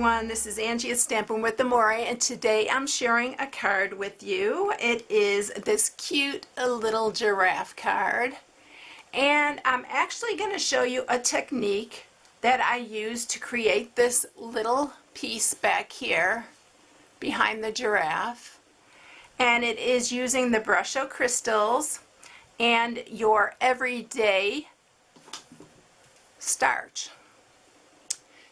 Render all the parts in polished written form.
everyone, this is Angie at Stampin' with Amore, and today I'm sharing a card with you. It is this cute little giraffe card, and I'm actually going to show you a technique that I use to create this little piece back here behind the giraffe, and it is using the Brusho crystals and your everyday starch.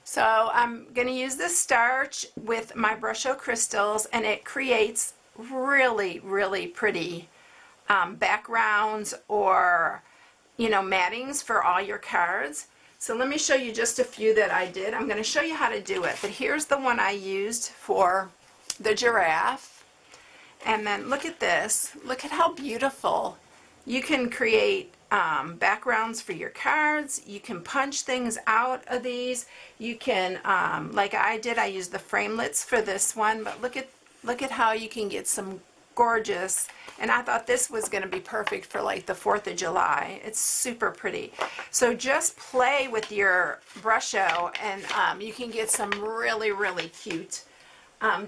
So I'm going to use this starch with my Brusho crystals, and it creates really, really pretty backgrounds or, mattings for all your cards. So let me show you just a few that I did. I'm going to show you how to do it, but here's the one I used for the giraffe. And then look at this. Look at how beautiful. You can create backgrounds for your cards. You can punch things out of these. You can, like I did, I used the framelits for this one, but look at how you can get some gorgeous, and I thought this was going to be perfect for like the 4th of July. It's super pretty. So just play with your Brusho, and you can get some really, really cute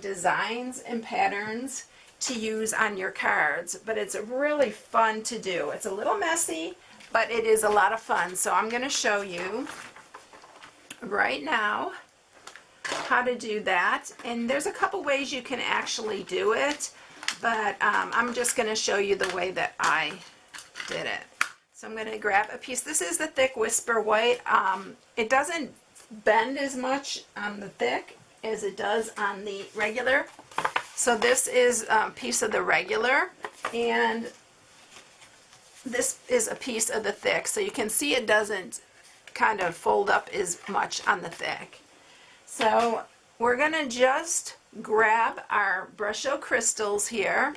designs and patterns to use on your cards, but it's really fun to do. It's a little messy, but it is a lot of fun. So I'm going to show you right now how to do that, and there's a couple ways you can actually do it, but I'm just going to show you the way that I did it. So I'm going to grab a piece. This is the thick Whisper White. It doesn't bend as much on the thick as it does on the regular. So this is a piece of the regular, and this is a piece of the thick. So you can see it doesn't kind of fold up as much on the thick. So we're going to just grab our Brusho crystals here,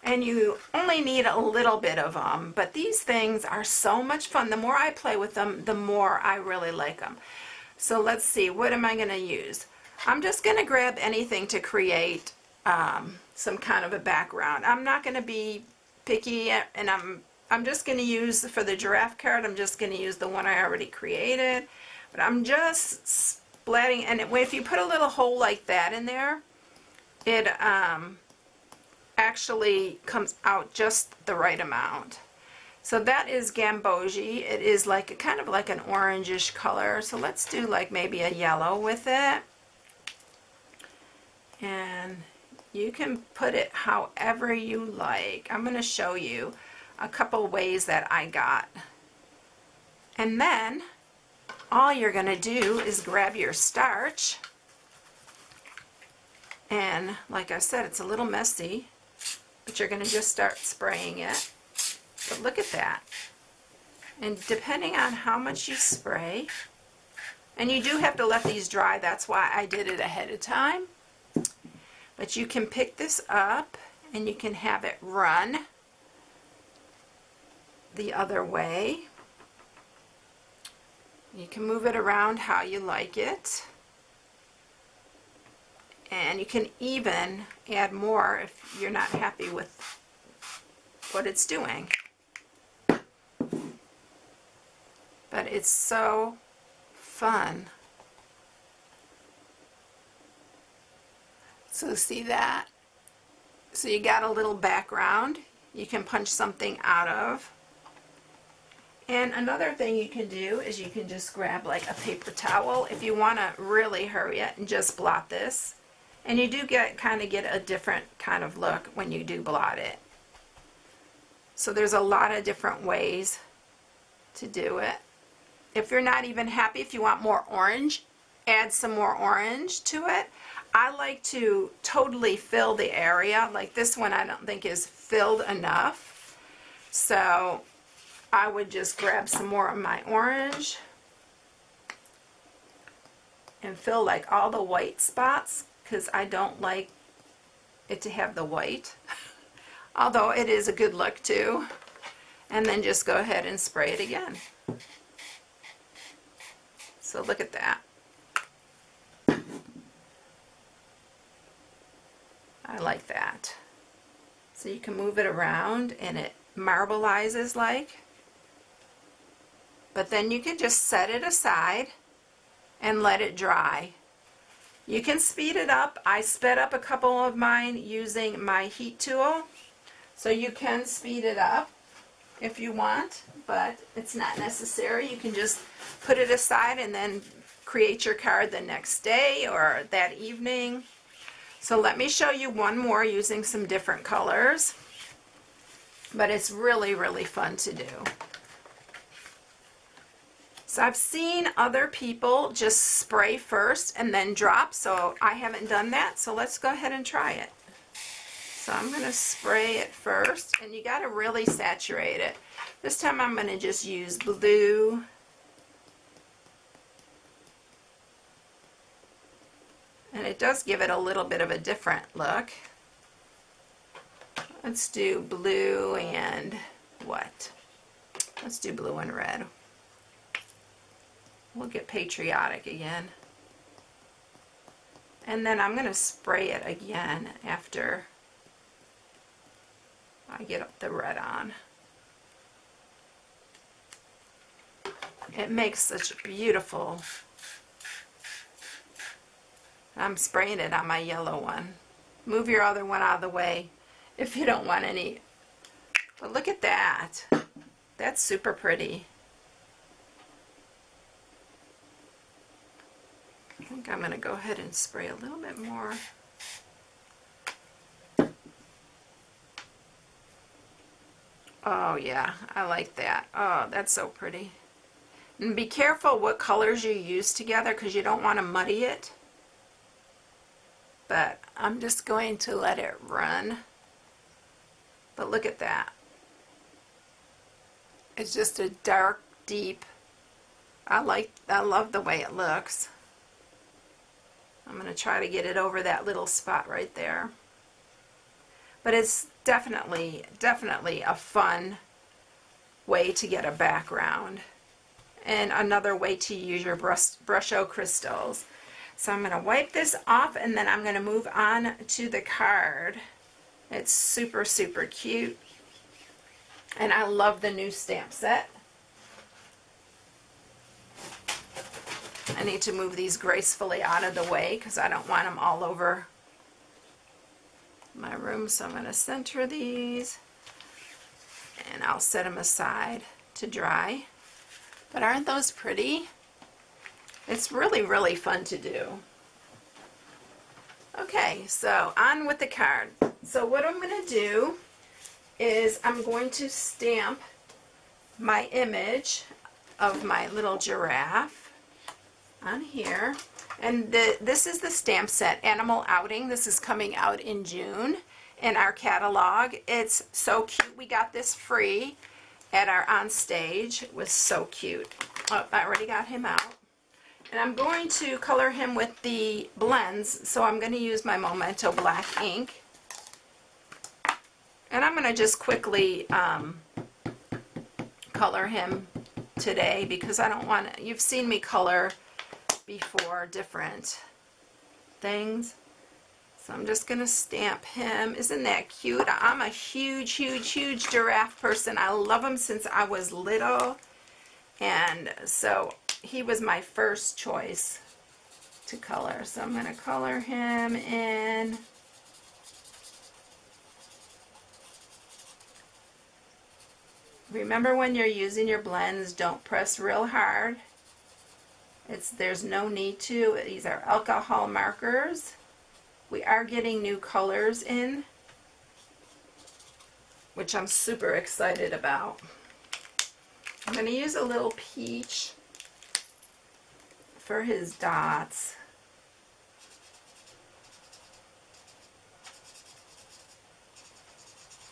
and you only need a little bit of them, but these things are so much fun. The more I play with them, the more I really like them. So let's see, what am I going to use? I'm just going to grab anything to create some kind of a background. I'm not going to be picky, and I'm just going to use, for the giraffe card, I'm just going to use the one I already created, but I'm just splatting, and if you put a little hole like that in there, it actually comes out just the right amount. So that is Gambogi. It is like kind of like an orangish color, so let's do like maybe a yellow with it, and you can put it however you like. I'm going to show you a couple ways that I got. And then all you're going to do is grab your starch. And like I said, it's a little messy, but you're going to just start spraying it. But look at that. And depending on how much you spray, and you do have to let these dry, that's why I did it ahead of time. But you can pick this up and you can have it run the other way. You can move it around how you like it. And you can even add more if you're not happy with what it's doing. But it's so fun. So see that? So you got a little background you can punch something out of. And another thing you can do is you can just grab like a paper towel if you want to really hurry it and just blot this. And you do kind of get a different kind of look when you do blot it. So there's a lot of different ways to do it. If you're not even happy, if you want more orange, add some more orange to it. I like to totally fill the area. Like this one I don't think is filled enough. So I would just grab some more of my orange and fill like all the white spots, because I don't like it to have the white. Although it is a good look too. And then just go ahead and spray it again. So look at that. I like that. So you can move it around and it marbleizes like. But then you can just set it aside and let it dry. You can speed it up. I sped up a couple of mine using my heat tool, so you can speed it up if you want, but it's not necessary. You can just put it aside and then create your card the next day or that evening. So let me show you one more using some different colors, but it's really, really fun to do. So I've seen other people just spray first and then drop, so I haven't done that, so let's go ahead and try it. So I'm going to spray it first, and you got to really saturate it. This time I'm going to just use blue. And it does give it a little bit of a different look. Let's do blue and what? Let's do blue and red. We'll get patriotic again. And then I'm going to spray it again after I get the red on. It makes such beautiful. I'm spraying it on my yellow one. Move your other one out of the way if you don't want any. But look at that. That's super pretty. I think I'm going to go ahead and spray a little bit more. Oh yeah, I like that. Oh, that's so pretty. And be careful what colors you use together because you don't want to muddy it. But I'm just going to let it run. But look at that. It's just a dark, deep. I love the way it looks. I'm going to try to get it over that little spot right there. But it's definitely a fun way to get a background. And another way to use your Brusho crystals. So I'm going to wipe this off, and then I'm going to move on to the card. It's super, super cute. And I love the new stamp set. I need to move these gracefully out of the way because I don't want them all over my room. So I'm going to center these, and I'll set them aside to dry. But aren't those pretty? It's really, really fun to do. Okay, so on with the card. So what I'm going to do is I'm going to stamp my image of my little giraffe on here. And this is the stamp set, Animal Outing. This is coming out in June in our catalog. It's so cute. We got this free at our on stage. It was so cute. Oh, I already got him out. And I'm going to color him with the blends, so I'm going to use my Memento black ink. And I'm going to just quickly color him today because I don't want to, you've seen me color before different things. So I'm just going to stamp him. Isn't that cute? I'm a huge, huge, huge giraffe person. I love him since I was little. And so he was my first choice to color. So I'm going to color him in. Remember, when you're using your blends, don't press real hard. There's no need to. These are alcohol markers. We are getting new colors in, which I'm super excited about. I'm going to use a little peach for his dots.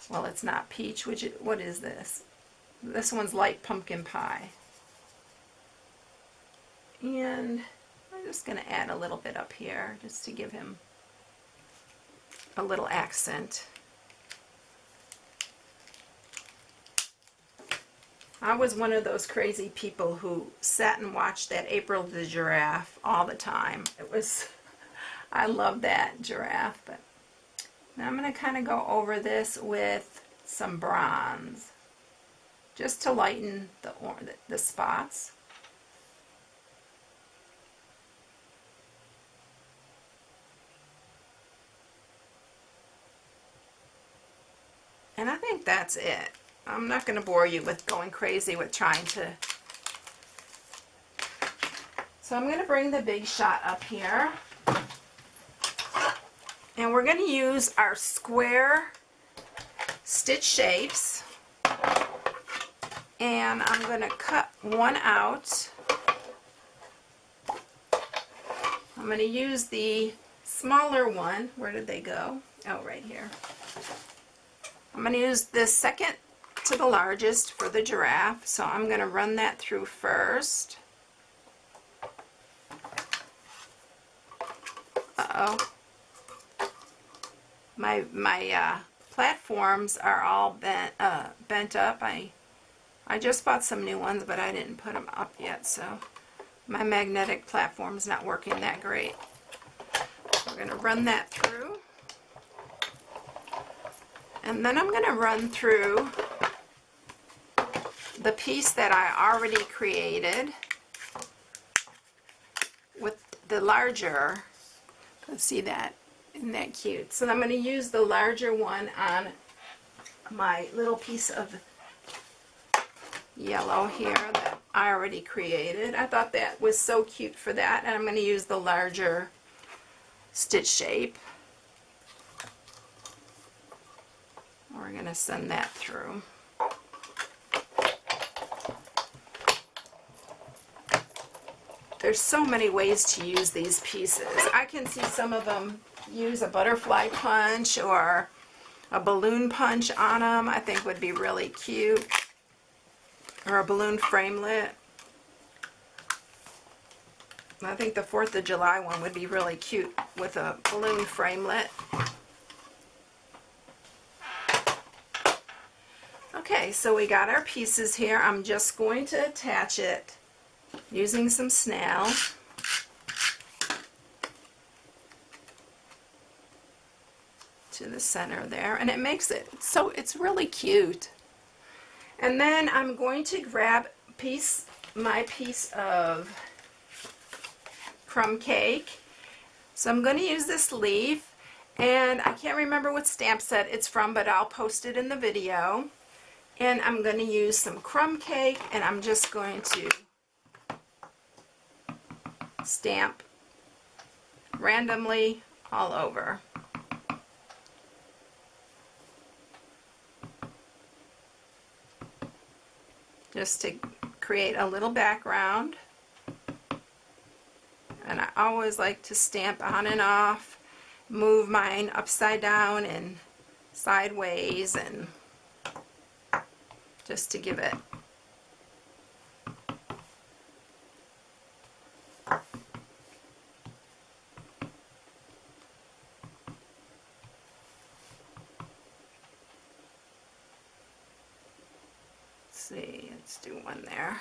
Well, it's not peach. What is this? This one's light pumpkin pie. And I'm just going to add a little bit up here just to give him a little accent. I was one of those crazy people who sat and watched that April the Giraffe all the time. I love that giraffe. But now I'm going to kind of go over this with some bronze just to lighten the spots. And I think that's it. I'm not going to bore you with going crazy with trying to. So I'm going to bring the Big Shot up here. And we're going to use our square stitch shapes. And I'm going to cut one out. I'm going to use the smaller one. Where did they go? Oh, right here. I'm going to use the second to the largest for the giraffe. So I'm going to run that through first. Uh-oh. My platforms are all bent up. I just bought some new ones, but I didn't put them up yet, so my magnetic platform's not working that great. We're going to run that through. And then I'm going to run through the piece that I already created with the larger. Let's see that. Isn't that cute? So I'm going to use the larger one on my little piece of yellow here that I already created. I thought that was so cute for that, and I'm going to use the larger stitch shape. We're going to send that through. There's so many ways to use these pieces. I can see some of them use a butterfly punch or a balloon punch on them. I think would be really cute. Or a balloon framelit. I think the 4th of July one would be really cute with a balloon framelit. Okay, so we got our pieces here. I'm just going to attach it using some snail. To the center there, and it makes it so it's really cute. And then I'm going to grab my piece of crumb cake. So I'm going to use this leaf, and I can't remember what stamp set it's from, but I'll post it in the video. And I'm going to use some crumb cake, and I'm just going to stamp randomly all over. Just to create a little background. And I always like to stamp on and off, move mine upside down and sideways, and just to give it let's do one there.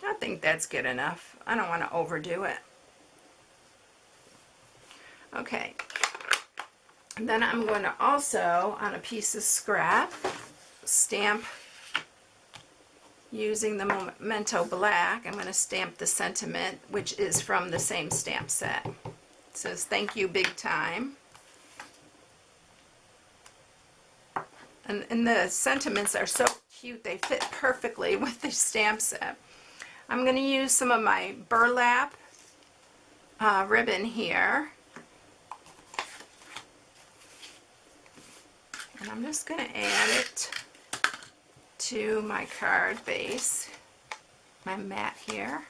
I think that's good enough. I don't want to overdo it. Okay. And then I'm going to also, on a piece of scrap, stamp using the Memento Black. I'm going to stamp the sentiment, which is from the same stamp set. It says, "Thank you, big time." And the sentiments are so cute. They fit perfectly with the stamp set. I'm going to use some of my burlap ribbon here. And I'm just going to add it to my card base, my mat here.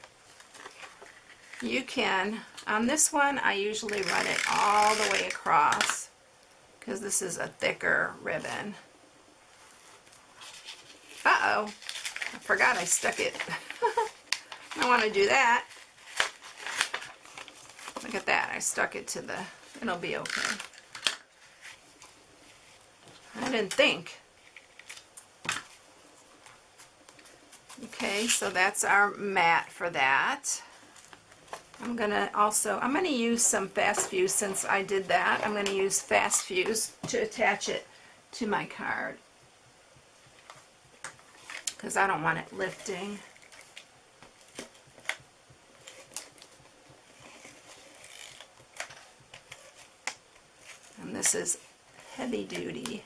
You can, on this one, I usually run it all the way across because this is a thicker ribbon. Uh-oh, I forgot I stuck it. I don't want to do that. Look at that, I stuck it to the, it'll be okay. I didn't think. Okay, so that's our mat for that. I'm going to use some fast fuse since I did that. I'm going to use fast fuse to attach it to my card, because I don't want it lifting. And this is heavy duty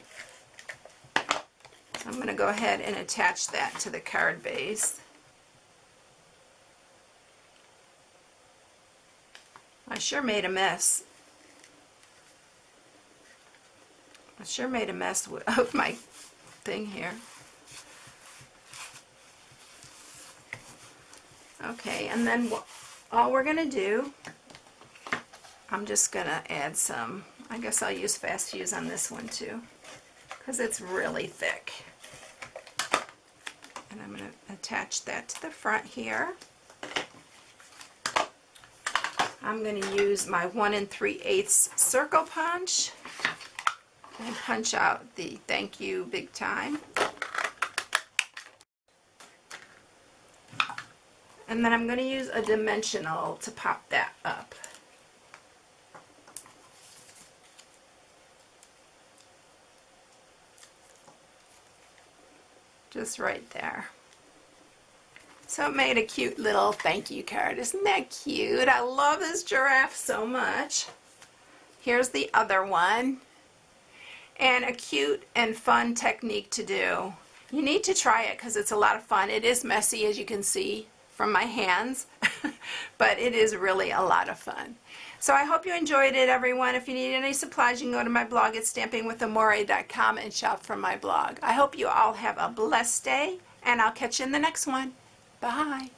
I'm going to go ahead and attach that to the card base. I sure made a mess. I sure made a mess of my thing here. Okay, and then all we're going to do, I'm just going to add some, I guess I'll use Fast Fuse on this one too, because it's really thick. And I'm going to attach that to the front here. I'm going to use my 1 3/8 circle punch and punch out the thank you big time. And then I'm going to use a dimensional to pop that up. Just right there. So it made a cute little thank you card. Isn't that cute? I love this giraffe so much. Here's the other one. And a cute and fun technique to do. You need to try it because it's a lot of fun. It is messy, as you can see from my hands, but it is really a lot of fun. So I hope you enjoyed it, everyone. If you need any supplies, you can go to my blog at stampingwithamore.com and shop from my blog. I hope you all have a blessed day, and I'll catch you in the next one. Bye.